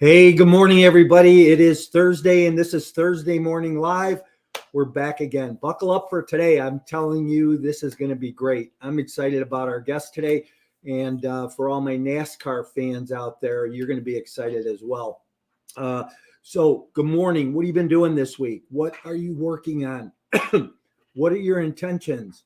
Hey, good morning, everybody. It is Thursday, and this is Thursday Morning Live. We're back again. Buckle up for today. I'm telling you, this is going to be great. I'm excited about our guest today. And for all my NASCAR fans out there, you're going to be excited as well. Uh, good morning. What have you been doing this week? What are you working on? What are your intentions?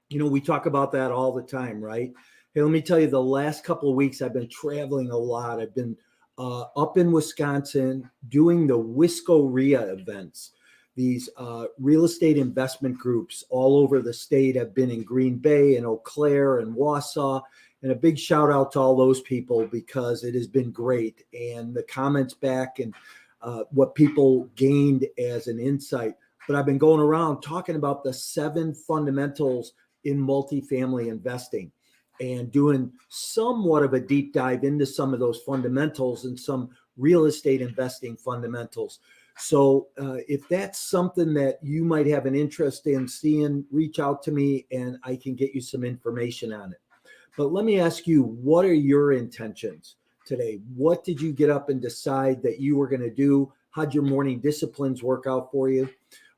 You know, we talk about that all the time, right? Hey, let me tell you, the last couple of weeks, I've been traveling a lot. I've been up in Wisconsin doing the Wisco RIA events. These real estate investment groups all over the state have been in Green Bay and Eau Claire and Wausau. And a big shout out to all those people because it has been great. And the comments back and what people gained as an insight. But I've been going around talking about the 7 fundamentals in multifamily investing and doing somewhat of a deep dive into some of those fundamentals and some real estate investing fundamentals. So if that's something that you might have an interest in seeing, reach out to me and I can get you some information on it. But let me ask you, what are your intentions today? What did you get up and decide that you were going to do? How'd your morning disciplines work out for you?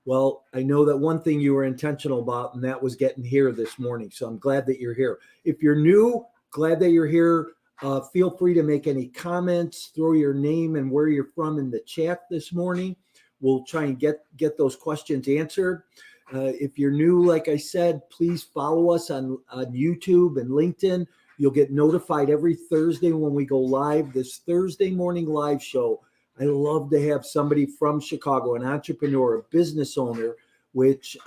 Well, I know that one thing you were intentional about, and that was getting here this morning. So I'm glad that you're here. If you're new, glad that you're here. Feel free to make any comments, throw your name and where you're from in the chat this morning. We'll try and get those questions answered. If you're new, like I said, please follow us on YouTube and LinkedIn. You'll get notified every Thursday when we go live. This Thursday morning live show, I love to have somebody from Chicago, an entrepreneur, a business owner, which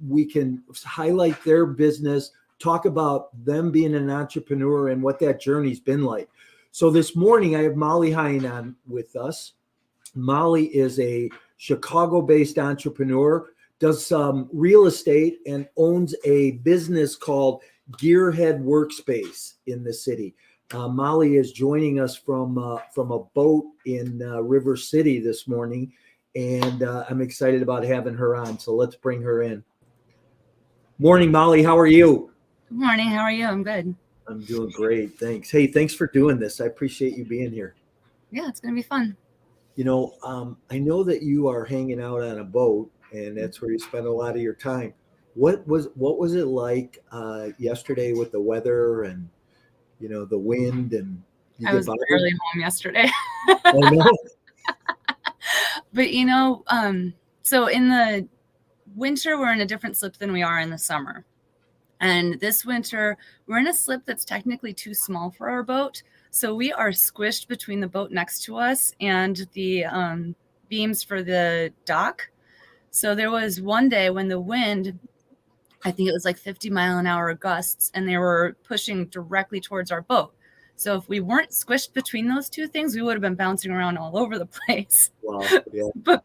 we can highlight their business, talk about them being an entrepreneur and what that journey's been like. So this morning, I have Molly Hine on with us. Molly is a Chicago-based entrepreneur, does some real estate, and owns a business called Gearhead Workspace in the city. Molly is joining us from a boat in River City this morning, and I'm excited about having her on. So let's bring her in. Morning, Molly. How are you? Good morning. How are you? I'm good. I'm doing great. Thanks. Hey, thanks for doing this. I appreciate you being here. Yeah, it's going to be fun. You know, I know that you are hanging out on a boat, and that's where you spend a lot of your time. What was it like yesterday with the weather and the wind, and you I get was bothered? barely home yesterday. Oh no. But so in the winter, we're in a different slip than we are in the summer. And this winter, we're in a slip that's technically too small for our boat. So we are squished between the boat next to us and the beams for the dock. So there was one day when the wind, I think it was like 50-mile-an-hour gusts, and they were pushing directly towards our boat. So if we weren't squished between those two things, we would have been bouncing around all over the place. Wow. Yeah. But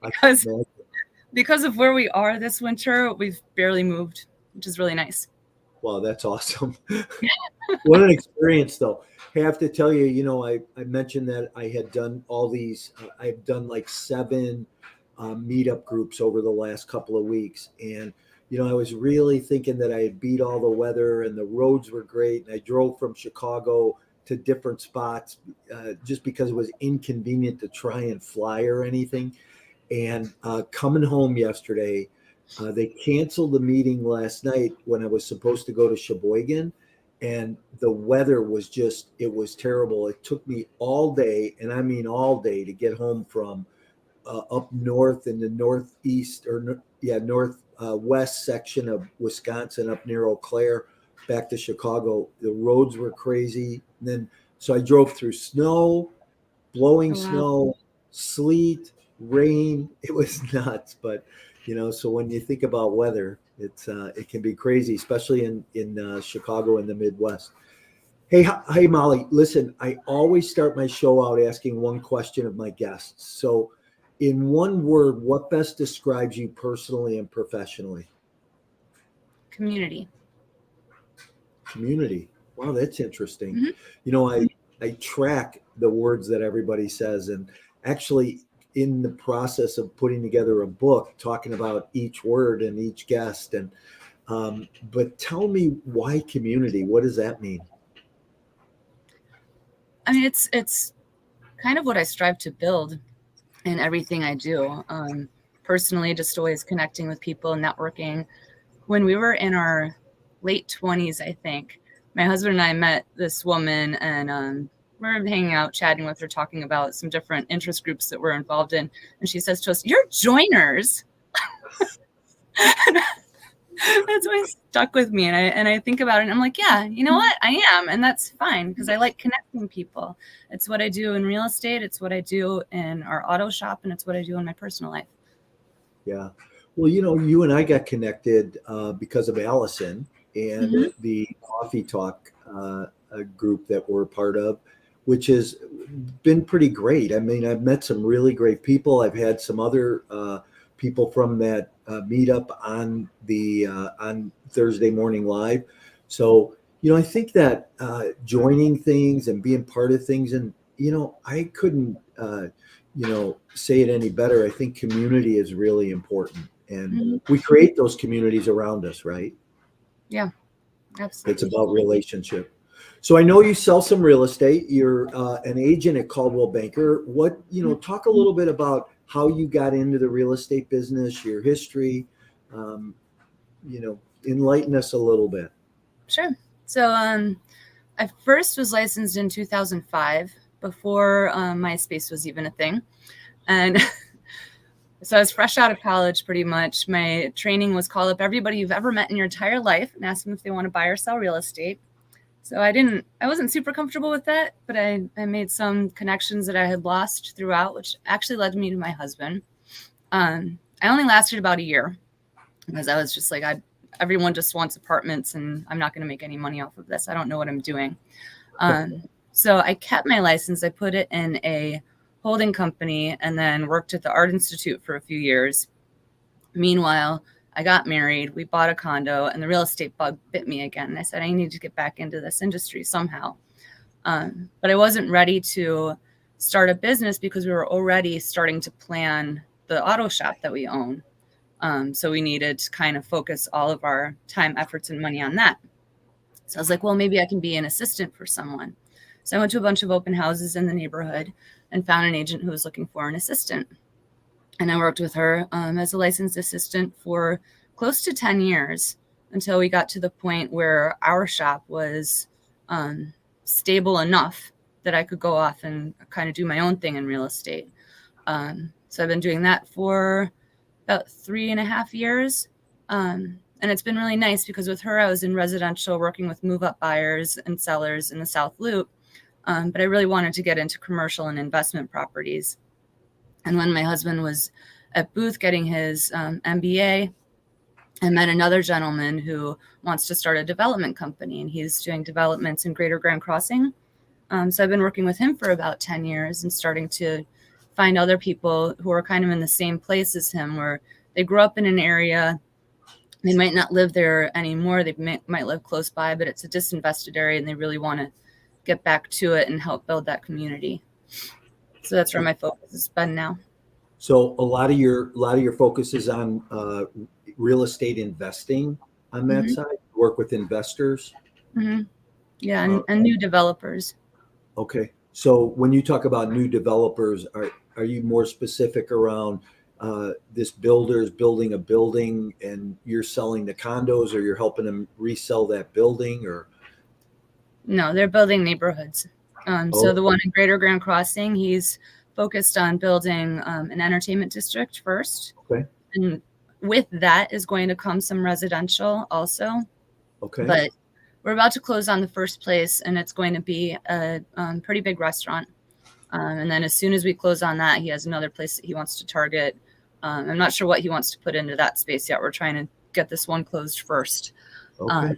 because of where we are this winter, we've barely moved, which is really nice. Wow, that's awesome. What an experience, though. I have to tell you, I mentioned that I had done all these, I've done like 7 meetup groups over the last couple of weeks. And, I was really thinking that I had beat all the weather and the roads were great. And I drove from Chicago to different spots just because it was inconvenient to try and fly or anything. And coming home yesterday, they canceled the meeting last night when I was supposed to go to Sheboygan. And the weather was it was terrible. It took me all day, and I mean all day, to get home from up north in the northeast northwest section of Wisconsin, up near Eau Claire, back to Chicago. The roads were crazy. And then, so I drove through snow, blowing snow, sleet, rain. It was nuts. But, so when you think about weather, it can be crazy, especially in Chicago and the Midwest. Hey, Molly, listen, I always start my show out asking one question of my guests. So in one word, what best describes you personally and professionally? Community. Community. Wow, that's interesting. Mm-hmm. I track the words that everybody says, and actually in the process of putting together a book talking about each word and each guest. And but tell me, why community? What does that mean? I mean, it's kind of what I strive to build in everything I do. Personally, just always connecting with people, networking. When we were in our late 20s, I think, my husband and I met this woman, and we were hanging out, chatting with her, talking about some different interest groups that we're involved in. And she says to us, "You're joiners." That's why it stuck with me. And I think about it and I'm like, yeah, you know what? I am. And that's fine because I like connecting people. It's what I do in real estate. It's what I do in our auto shop. And it's what I do in my personal life. Yeah. Well, you and I got connected because of Allison and the Coffee Talk group that we're a part of, which has been pretty great. I mean, I've met some really great people. I've had some other people from that meetup on Thursday Morning Live. So, I think that joining things and being part of things, and I couldn't say it any better. I think community is really important, and we create those communities around us, right? Yeah, absolutely. It's about relationship. So I know you sell some real estate. You're an agent at Coldwell Banker. Talk a little bit about how you got into the real estate business, your history. Enlighten us a little bit. Sure. So I first was licensed in 2005, before MySpace was even a thing. And so I was fresh out of college pretty much. My training was call up everybody you've ever met in your entire life and ask them if they want to buy or sell real estate. So I wasn't super comfortable with that, but I made some connections that I had lost throughout, which actually led me to my husband. I only lasted about a year because I was just like, everyone just wants apartments and I'm not going to make any money off of this. I don't know what I'm doing. So I kept my license. I put it in a holding company and then worked at the Art Institute for a few years. Meanwhile, I got married, we bought a condo, and the real estate bug bit me again. And I said, I need to get back into this industry somehow. But I wasn't ready to start a business because we were already starting to plan the auto shop that we own. So we needed to kind of focus all of our time, efforts, and money on that. So I was like, well, maybe I can be an assistant for someone. So I went to a bunch of open houses in the neighborhood and found an agent who was looking for an assistant. And I worked with her as a licensed assistant for close to 10 years until we got to the point where our shop was stable enough that I could go off and kind of do my own thing in real estate. So I've been doing that for about 3.5 years. And it's been really nice because with her, I was in residential working with move-up buyers and sellers in the South Loop. But I really wanted to get into commercial and investment properties. And when my husband was at Booth getting his MBA, I met another gentleman who wants to start a development company, and he's doing developments in Greater Grand Crossing. So I've been working with him for about 10 years and starting to find other people who are kind of in the same place as him, where they grew up in an area. They might not live there anymore. They might live close by, but it's a disinvested area, and they really want to get back to it and help build that community. So that's where my focus has been now. So a lot of your focus is on real estate investing on that side. Work with investors. Yeah, and new developers. Okay. So when you talk about new developers, are you more specific around this builder's building a building and you're selling the condos, or you're helping them resell that building, or? No, they're building neighborhoods. So the one in Greater Grand Crossing, he's focused on building an entertainment district first. Okay. And with that is going to come some residential also. Okay. But we're about to close on the first place, and it's going to be a pretty big restaurant. And then as soon as we close on that, he has another place that he wants to target. I'm not sure what he wants to put into that space yet. We're trying to get this one closed first. Okay.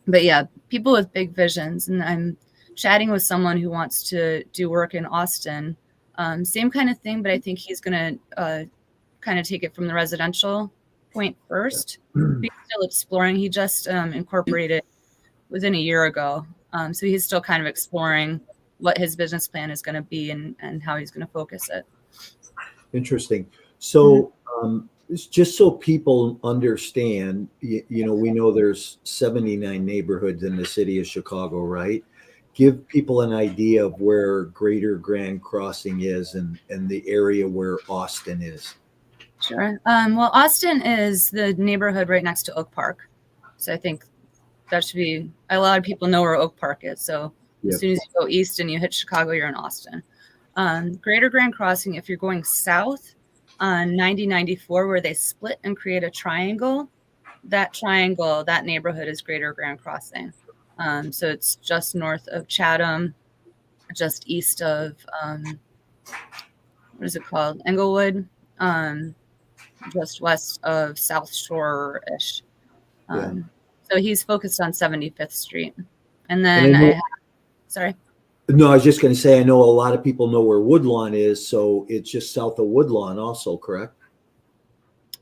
But yeah, people with big visions. And I'm chatting with someone who wants to do work in Austin. Same kind of thing, but I think he's going to kind of take it from the residential point first. He's still exploring. He just incorporated within a year ago. So he's still kind of exploring what his business plan is going to be and how he's going to focus it. Interesting. So just so people understand, we know there's 79 neighborhoods in the city of Chicago, right? give people an idea of where Greater Grand Crossing is and the area where Austin is. Sure. Well, Austin is the neighborhood right next to Oak Park. So I think that should be, a lot of people know where Oak Park is. So Yep. as soon as you go east and you hit Chicago, you're in Austin. Greater Grand Crossing, if you're going south on 9094, where they split and create a triangle, that neighborhood is Greater Grand Crossing. So it's just north of Chatham, just east of, what is it called? Englewood, just west of South Shore-ish. So he's focused on 75th Street. And then, sorry. No, I was just going to say, I know a lot of people know where Woodlawn is, so it's just south of Woodlawn also, correct?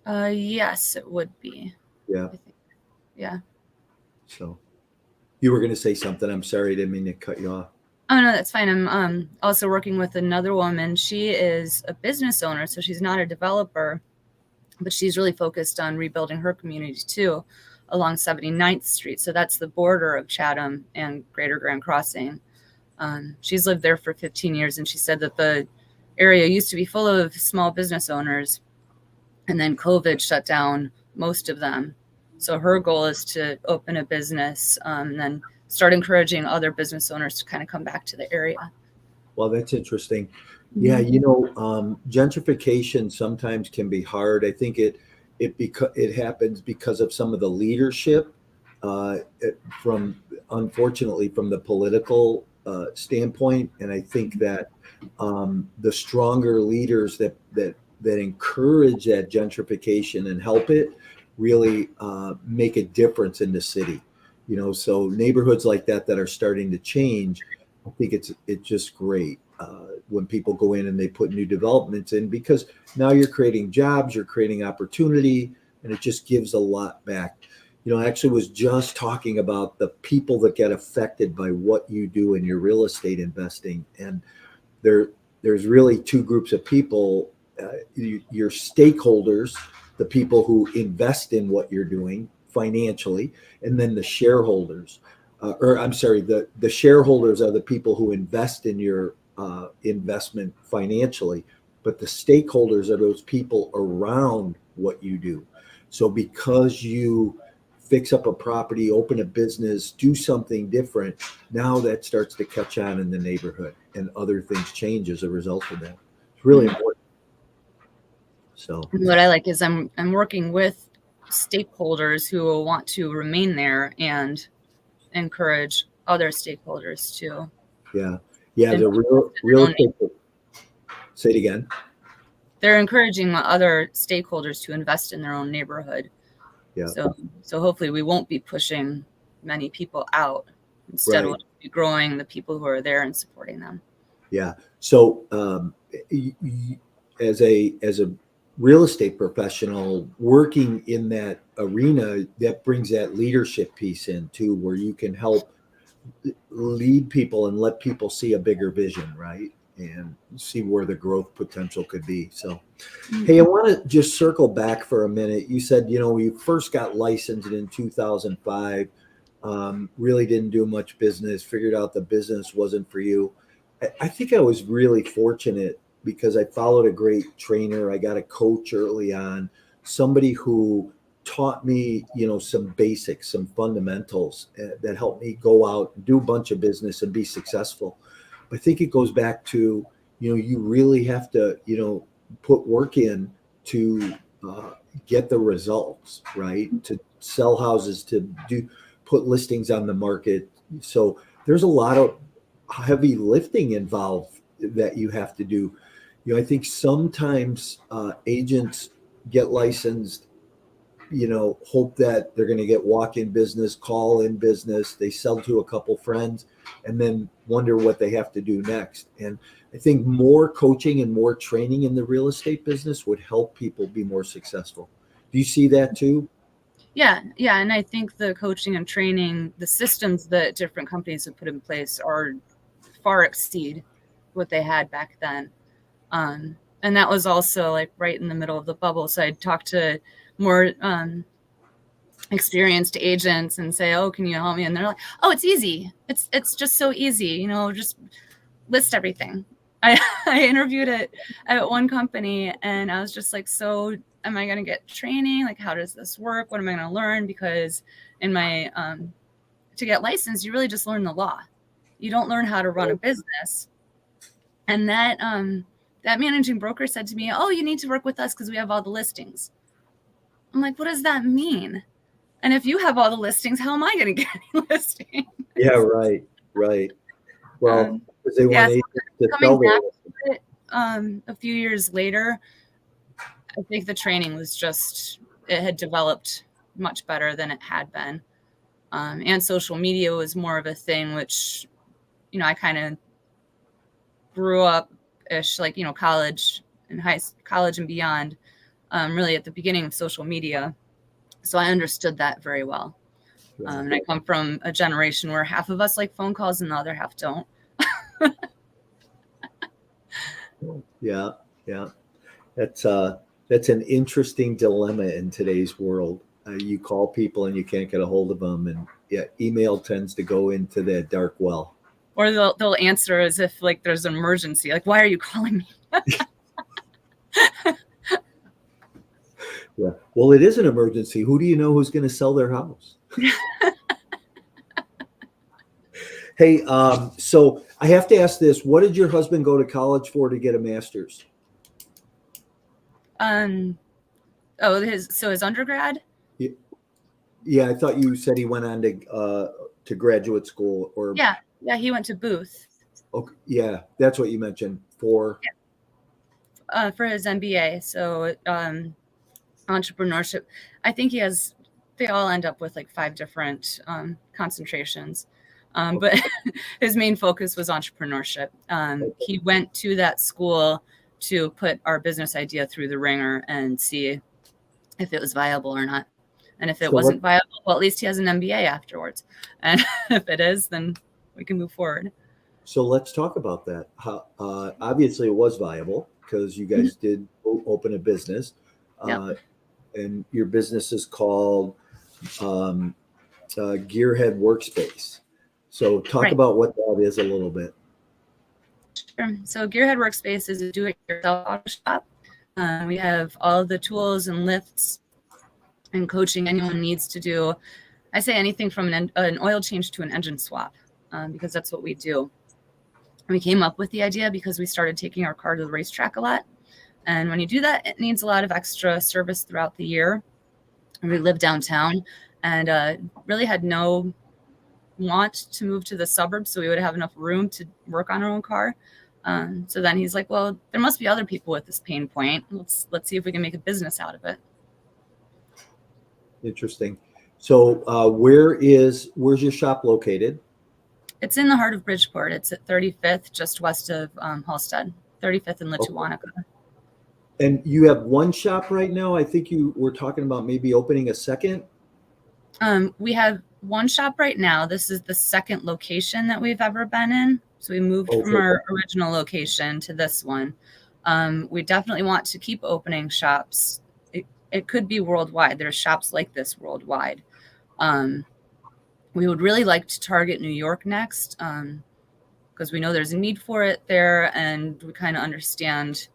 Yes, it would be. Yeah. Yeah. So you were going to say something. I'm sorry, I didn't mean to cut you off. Oh, no, that's fine. I'm also working with another woman. She is a business owner, so she's not a developer, but she's really focused on rebuilding her community too, along 79th Street. So that's the border of Chatham and Greater Grand Crossing. She's lived there for 15 years, and she said that the area used to be full of small business owners, and then COVID shut down most of them. So her goal is to open a business and then start encouraging other business owners to kind of come back to the area. Well, that's interesting. Yeah, gentrification sometimes can be hard. I think it happens because of some of the leadership unfortunately from the political standpoint, and I think that the stronger leaders that encourage that gentrification and help it really make a difference in the city. So neighborhoods like that are starting to change. I think it's just great when people go in and they put new developments in, because now you're creating jobs, you're creating opportunity, and it just gives a lot back. I actually was just talking about the people that get affected by what you do in your real estate investing. And there's really two groups of people, your stakeholders, the people who invest in what you're doing financially, and then the shareholders. The shareholders are the people who invest in your investment financially, but the stakeholders are those people around what you do. So because you fix up a property, open a business, do something different, now that starts to catch on in the neighborhood, and other things change as a result of that. It's really important. So what I like is I'm working with stakeholders who will want to remain there and encourage other stakeholders too. Yeah. The real estate. Say it again. They're encouraging other stakeholders to invest in their own neighborhood. Yeah. So hopefully we won't be pushing many people out. Instead, we'll be growing the people who are there and supporting them. Yeah. So as a real estate professional working in that arena, that brings that leadership piece in too, where you can help lead people and let people see a bigger vision, right? And see where the growth potential could be. So, Hey, I want to just circle back for a minute. You said, you first got licensed in 2005, really didn't do much business, figured out the business wasn't for you. I think I was really fortunate because I followed a great trainer. I got a coach early on, somebody who taught me, some basics, some fundamentals that helped me go out and do a bunch of business and be successful. I think it goes back to, you really have to, put work in to get the results, right? To sell houses, to put listings on the market. So there's a lot of heavy lifting involved that you have to do. I think sometimes agents get licensed, hope that they're going to get walk-in business, call-in business. They sell to a couple friends and then wonder what they have to do next. And I think more coaching and more training in the real estate business would help people be more successful. Do you see that too? Yeah. And I think the coaching and training, the systems that different companies have put in place far exceed what they had back then. And that was also like right in the middle of the bubble. So I talked to more experienced agents and say, oh, can you help me? And they're like, oh, it's easy. It's just so easy. You know, just list everything. I interviewed at one company and I was just like, so am I going to get training? Like, how does this work? What am I going to learn? Because in my, to get licensed, you really just learn the law. You don't learn how to run a business. And that managing broker said to me, oh, you need to work with us because we have all the listings. I'm like, what does that mean? And if you have all the listings, how am I going to get any listings? Yeah, right. Well, because they want agents to sell coming their back to it, a few years later, I think the training was just, it had developed much better than it had been. And social media was more of a thing, which, you know, I kind of grew up-ish, like, you know, college and beyond, really at the beginning of social media. So I understood that very well. And I come from a generation where half of us like phone calls and the other half don't. Yeah. That's an interesting dilemma in today's world. You call people and you can't get a hold of them, and yeah, email tends to go into that dark well. Or they'll answer as if like there's an emergency. Like, why are you calling me? Yeah. Well, it is an emergency. Who do you know who's going to sell their house? Hey, so I have to ask this. What did your husband go to college for to get a master's? His undergrad? Yeah, I thought you said he went on to graduate school or Yeah, he went to Booth. Okay, yeah, that's what you mentioned for his MBA. So entrepreneurship. I think they all end up with like 5 different concentrations. But his main focus was entrepreneurship. He went to that school to put our business idea through the ringer and see if it was viable or not. And if it wasn't viable, well, at least he has an MBA afterwards. And if it is, then we can move forward. So let's talk about that. How, obviously, it was viable because you guys did open a business. Yep. And your business is called Gearhead Workspace. So talk about what that is a little bit. Sure. So Gearhead Workspace is a do-it-yourself auto shop. We have all of the tools and lifts and coaching anyone needs to do. I say anything from an oil change to an engine swap, because that's what we do. We came up with the idea because we started taking our car to the racetrack a lot. And when you do that, it needs a lot of extra service throughout the year. And we live downtown and really had no want to move to the suburbs so we would have enough room to work on our own car. So then he's like, well, there must be other people with this pain point. Let's see if we can make a business out of it. Interesting. So where's your shop located? It's in the heart of Bridgeport. It's at 35th, just west of Halstead, 35th and Lituanica. Okay. And you have one shop right now. I think you were talking about maybe opening a second. We have one shop right now. This is the second location that we've ever been in. So we moved from our original location to this one. We definitely want to keep opening shops. It could be worldwide. There's shops like this worldwide. We would really like to target New York next, because we know there's a need for it there, and we kind of understand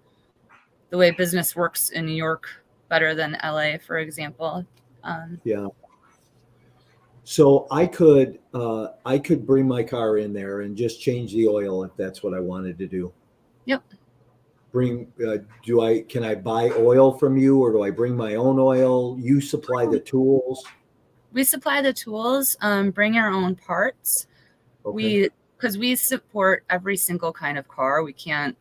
the way business works in New York better than LA, for example. Yeah. So I could bring my car in there and just change the oil if that's what I wanted to do. Yep. Can I buy oil from you, or do I bring my own oil? You supply the tools. We supply the tools, bring our own parts. Okay. Because we support every single kind of car. We can't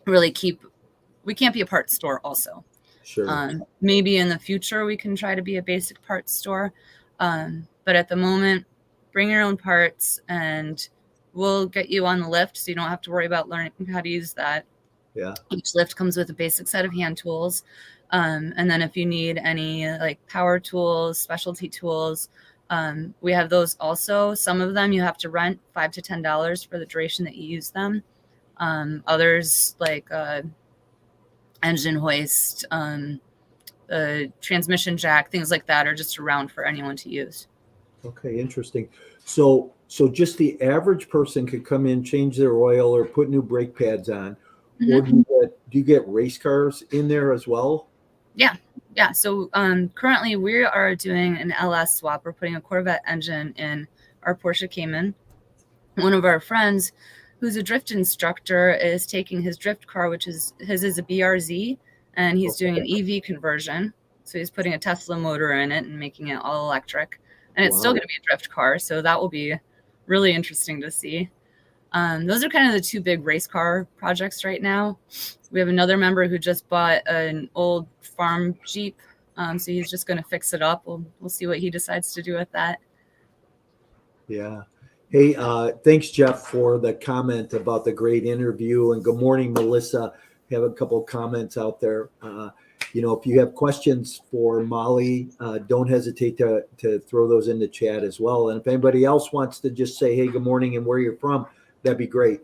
we can't be a parts store also. Sure. Maybe in the future we can try to be a basic parts store. But at the moment, bring your own parts and we'll get you on the lift so you don't have to worry about learning how to use that. Yeah. Each lift comes with a basic set of hand tools. And then if you need any like power tools, specialty tools, we have those also. Some of them you have to rent $5 to $10 for the duration that you use them. Others like engine hoist, the transmission jack, things like that are just around for anyone to use. Okay, interesting. So just the average person could come in, change their oil, or put new brake pads on, or Mhm. do you get race cars in there as well? Yeah. So currently we are doing an LS swap. We're putting a Corvette engine in our Porsche Cayman. One of our friends who's a drift instructor is taking his drift car, which is a BRZ, and he's doing an EV conversion. So he's putting a Tesla motor in it and making it all electric. And it's still Wow. going to be a drift car. So that will be really interesting to see. Those are kind of the two big race car projects right now. We have another member who just bought an old farm Jeep. So he's just going to fix it up. We'll see what he decides to do with that. Yeah. Hey, thanks, Jeff, for the comment about the great interview. And good morning, Melissa. We have a couple of comments out there. If you have questions for Molly, don't hesitate to throw those in the chat as well. And if anybody else wants to just say, hey, good morning and where you're from, that'd be great.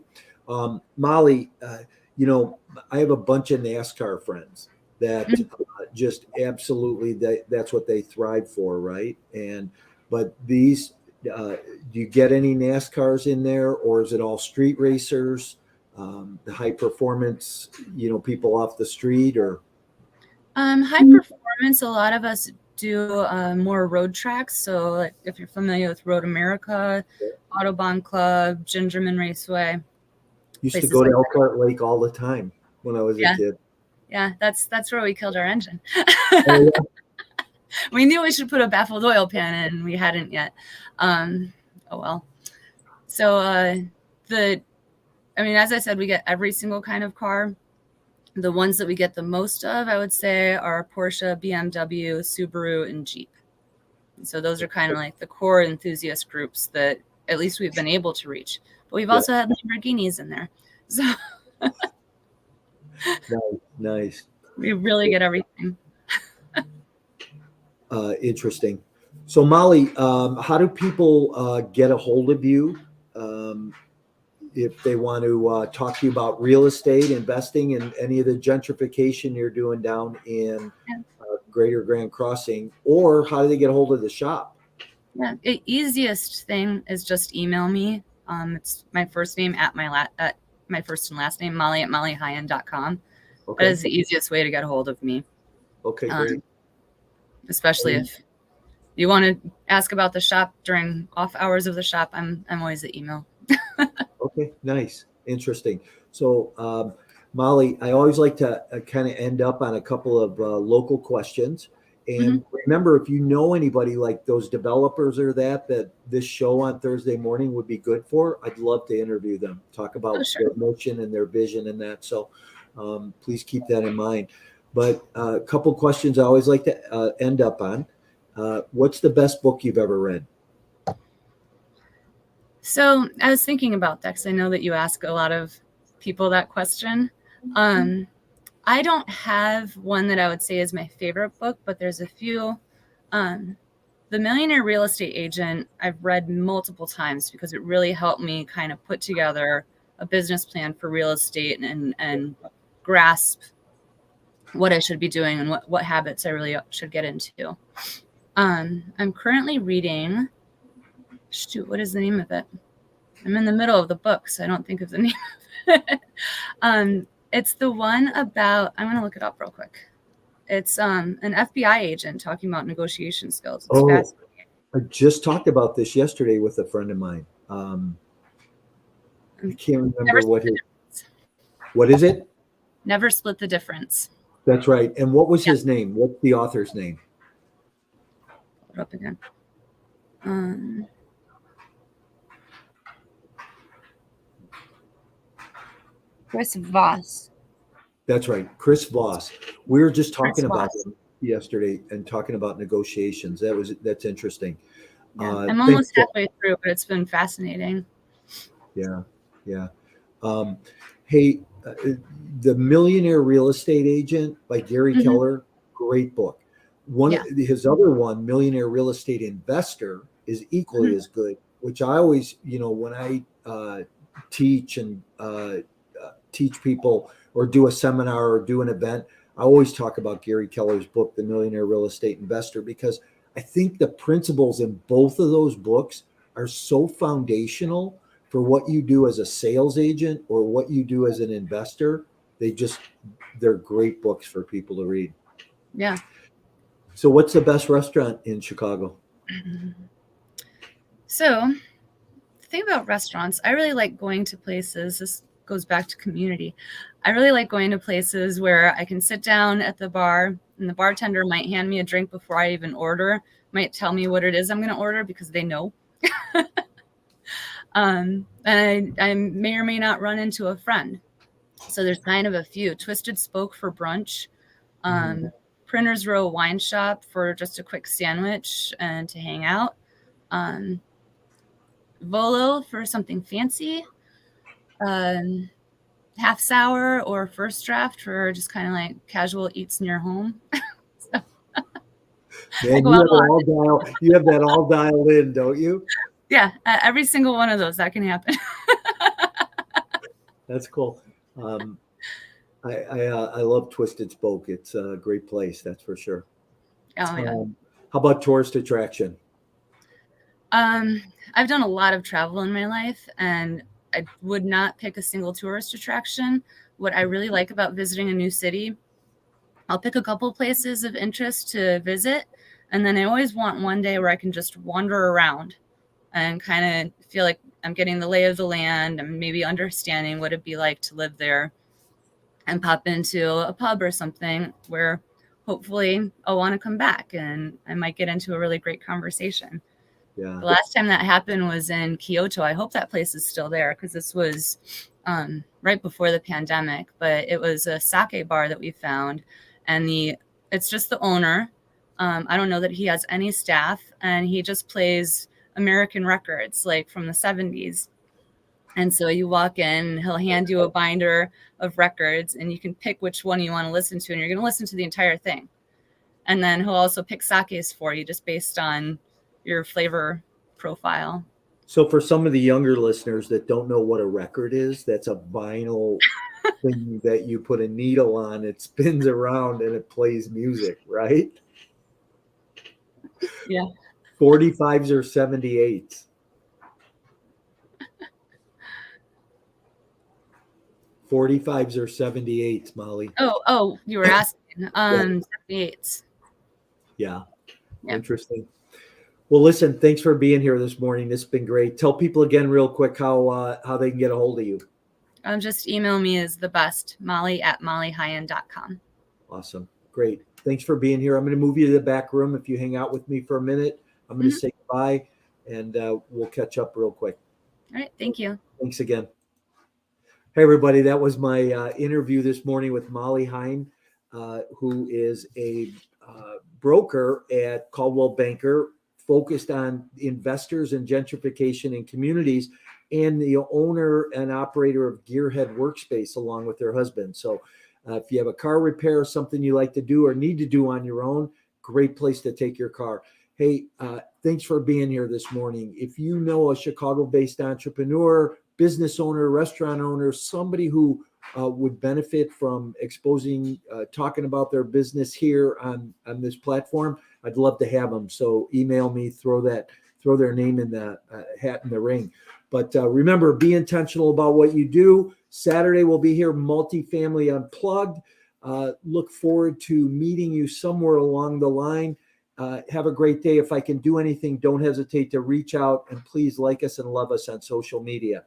Molly, I have a bunch of NASCAR friends that just absolutely, that's what they thrive for, right? But these, do you get any NASCARs in there, or is it all street racers, the high performance, people off the street, or? High performance, a lot of us do more road tracks. So like if you're familiar with Road America, Autobahn Club, Gingerman Raceway. Used to go to Elkhart Lake all the time when I was a kid. Yeah, that's where we killed our engine. Oh, yeah. We knew we should put a baffled oil pan in, and we hadn't yet. Oh well. So as I said, we get every single kind of car. The ones that we get the most of, I would say, are Porsche, BMW, Subaru, and Jeep. So those are kind of like the core enthusiast groups that at least we've been able to reach. But we've also had Lamborghinis in there. So Nice. We really get everything. Interesting. So Molly, how do people get a hold of you if they want to talk to you about real estate, investing, and any of the gentrification you're doing down in Greater Grand Crossing, or how do they get a hold of the shop? Yeah, the easiest thing is just email me. It's my first name at my first and last name, Molly at mollyhyan.com. Okay. That is the easiest way to get a hold of me. Okay, great. Especially if you want to ask about the shop during off hours of the shop, I'm always the email. Okay, nice. Interesting. So, Molly, I always like to kind of end up on a couple of local questions. And remember, if you know anybody like those developers or that this show on Thursday morning would be good for, I'd love to interview them, talk about their mission and their vision and that. So please keep that in mind. But a couple questions I always like to end up on. What's the best book you've ever read? So I was thinking about that because I know that you ask a lot of people that question. I don't have one that I would say is my favorite book, but there's a few. The Millionaire Real Estate Agent, I've read multiple times because it really helped me kind of put together a business plan for real estate and grasp what I should be doing and what habits I really should get into. I'm currently reading, what is the name of it? I'm in the middle of the book, so I don't think of the name of it. It's the one about, I'm going to look it up real quick. It's an FBI agent talking about negotiation skills. It's fascinating. I just talked about this yesterday with a friend of mine. I can't remember what is it? Never Split the Difference. That's right. And what was his name? What's the author's name? Put it up again. Chris Voss. That's right, Chris Voss. We were just talking about him yesterday and talking about negotiations. That's interesting. Yeah, I'm almost halfway through, but it's been fascinating. Yeah. Hey, The Millionaire Real Estate Agent by Gary Keller, great book. His other one, Millionaire Real Estate Investor, is equally as good, which I always, when I teach and teach people or do a seminar or do an event, I always talk about Gary Keller's book, The Millionaire Real Estate Investor, because I think the principles in both of those books are so foundational for what you do as a sales agent or what you do as an investor. They're great books for people to read. Yeah. So what's the best restaurant in Chicago? So the thing about restaurants, I really like going to places. This goes back to community. I really like going to places where I can sit down at the bar and the bartender might hand me a drink before I even order, might tell me what it is I'm going to order because they know. And I may or may not run into a friend. So there's kind of a few. Twisted Spoke for brunch. Printer's Row Wine Shop for just a quick sandwich and to hang out. Volo for something fancy. Half Sour or First Draft for just kind of like casual eats near home. Man, you have that all dialed in, don't you? Yeah, every single one of those, that can happen. That's cool. I love Twisted Spoke. It's a great place, that's for sure. Oh yeah. How about tourist attraction? I've done a lot of travel in my life, and I would not pick a single tourist attraction. What I really like about visiting a new city, I'll pick a couple places of interest to visit, and then I always want one day where I can just wander around and kind of feel like I'm getting the lay of the land and maybe understanding what it'd be like to live there, and pop into a pub or something where hopefully I'll want to come back and I might get into a really great conversation. Yeah. The last time that happened was in Kyoto. I hope that place is still there because this was right before the pandemic, but it was a sake bar that we found, and it's just the owner. I don't know that he has any staff, and he just plays American records like from the 70s. And so you walk in, he'll hand you a binder of records and you can pick which one you want to listen to, and you're going to listen to the entire thing. And then he'll also pick sakes for you just based on your flavor profile. So for some of the younger listeners that don't know what a record is, that's a vinyl thing that you put a needle on, it spins around and it plays music, right? Yeah. 45s or 78s? 45s or 78s, Molly? Oh, you were asking. 78s. Yeah. Yeah. Interesting. Well, listen, thanks for being here this morning. This has been great. Tell people again real quick how they can get a hold of you. Just email me is the best, molly@mollyhyan.com. Awesome. Great. Thanks for being here. I'm going to move you to the back room. If you hang out with me for a minute, I'm going to say goodbye, and we'll catch up real quick. All right. Thank you. Thanks again. Hey, everybody. That was my interview this morning with Molly Hyan, who is a broker at Coldwell Banker, focused on investors and gentrification in communities, and the owner and operator of Gearhead Workspace along with her husband. So if you have a car repair or something you like to do or need to do on your own, great place to take your car. Hey, thanks for being here this morning. If you know a Chicago-based entrepreneur, business owner, restaurant owner, somebody who would benefit from exposing, talking about their business here on this platform, I'd love to have them. So email me, throw their name in the hat in the ring. But remember, be intentional about what you do. Saturday we'll be here, Multifamily Unplugged. Look forward to meeting you somewhere along the line. Have a great day. If I can do anything, don't hesitate to reach out, and please like us and love us on social media.